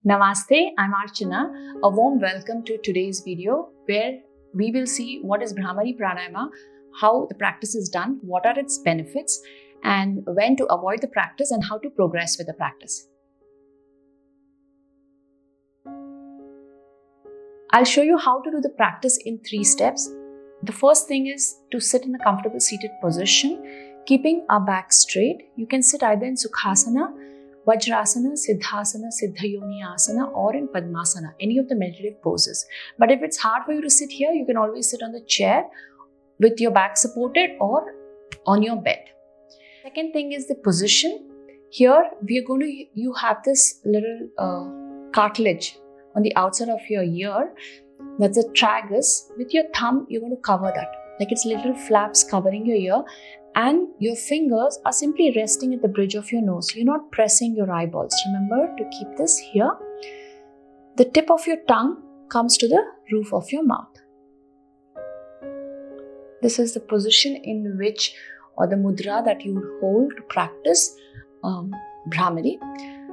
Namaste, I'm Archana. A warm welcome to today's video where we will see what is Bhramari Pranayama, how the practice is done, what are its benefits, and when to avoid the practice and how to progress with the practice. I'll show you how to do the practice in 3 steps. The first thing is to sit in a comfortable seated position, keeping our back straight. You can sit either in Sukhasana, Vajrasana, Siddhasana, Siddhayoni Asana, or in Padmasana, any of the meditative poses. But if it's hard for you to sit here, you can always sit on the chair with your back supported or on your bed. Second thing is the position. Here, you have this little cartilage on the outside of your ear. That's the tragus. With your thumb, you're going to cover that. Like it's little flaps covering your ear. And your fingers are simply resting at the bridge of your nose. You're not pressing your eyeballs. Remember to keep this here. The tip of your tongue comes to the roof of your mouth. This is the position in which, or the mudra that you would hold to practice Bhramari.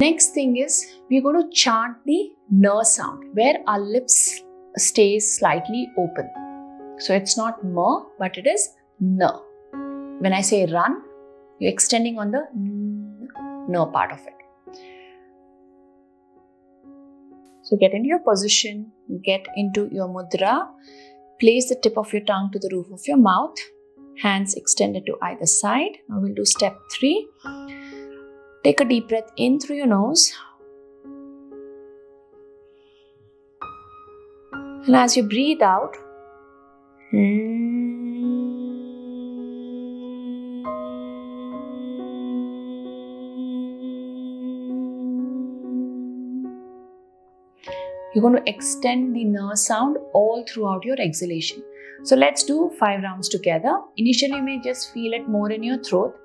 Next thing is, we're going to chant the na sound, where our lips stays slightly open. So it's not ma, but it is na. When I say run, you're extending on the no part of it. So get into your position, get into your mudra, place the tip of your tongue to the roof of your mouth, hands extended to either side. Now we'll do step 3. Take a deep breath in through your nose. And as you breathe out, you're going to extend the na sound all throughout your exhalation. So let's do 5 rounds together. Initially, you may just feel it more in your throat.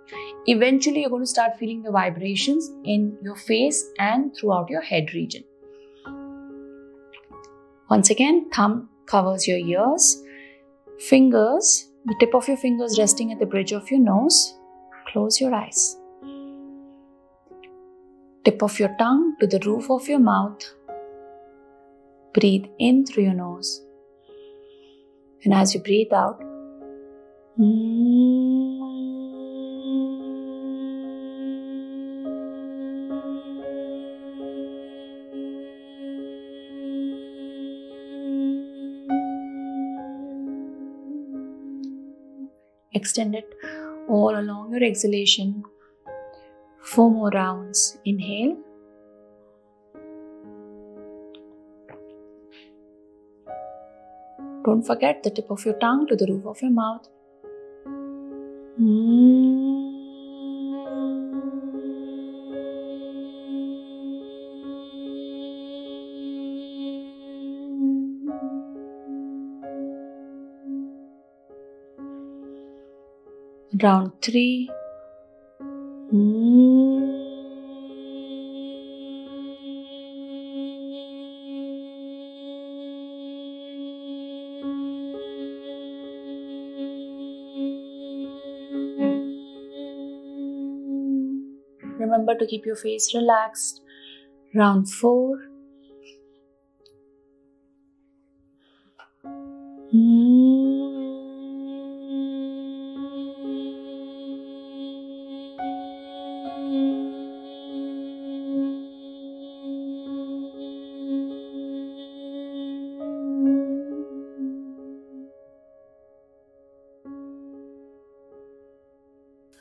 Eventually, you're going to start feeling the vibrations in your face and throughout your head region. Once again, thumb covers your ears. Fingers, the tip of your fingers resting at the bridge of your nose. Close your eyes. Tip of your tongue to the roof of your mouth. Breathe in through your nose. And as you breathe out, extend it all along your exhalation. 4 more rounds. Inhale. Don't forget the tip of your tongue to the roof of your mouth. Round 3. Remember to keep your face relaxed. Round 4.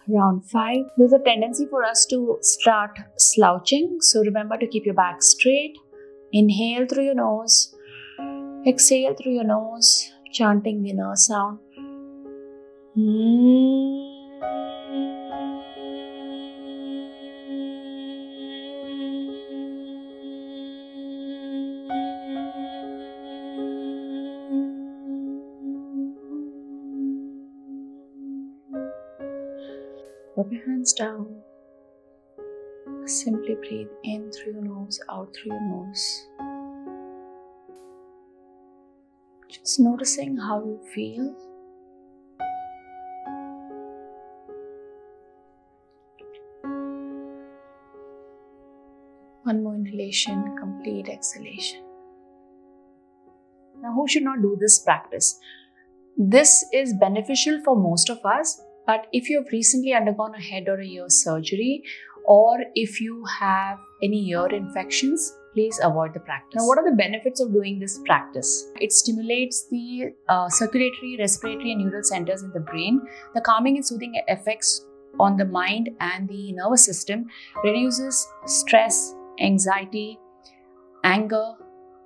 Round 5. There's a tendency for us to start slouching. So remember to keep your back straight. Inhale through your nose. Exhale through your nose, chanting the na sound. Drop your hands down. Simply breathe in through your nose, out through your nose. Just noticing how you feel. One more inhalation, complete exhalation. Now, who should not do this practice? This is beneficial for most of us, but if you have recently undergone a head or a ear surgery, or if you have any ear infections, please avoid the practice. Now, what are the benefits of doing this practice? It stimulates the circulatory, respiratory, and neural centers in the brain. The calming and soothing effects on the mind and the nervous system reduces stress, anxiety, anger.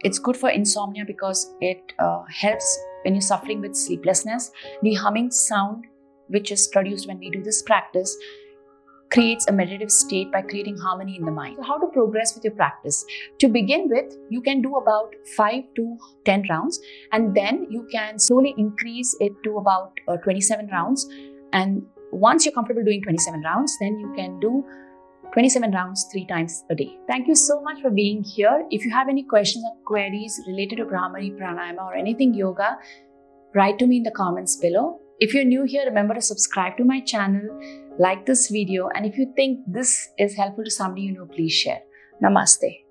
It's good for insomnia because it helps when you're suffering with sleeplessness. The humming sound, which is produced when we do this practice, creates a meditative state by creating harmony in the mind. So how to progress with your practice? To begin with, you can do about 5 to 10 rounds, and then you can slowly increase it to about 27 rounds. And once you're comfortable doing 27 rounds, then you can do 27 rounds 3 times a day. Thank you so much for being here. If you have any questions or queries related to Bhramari Pranayama or anything yoga, write to me in the comments below. If you're new here, remember to subscribe to my channel, like this video, and if you think this is helpful to somebody you know, please share. Namaste.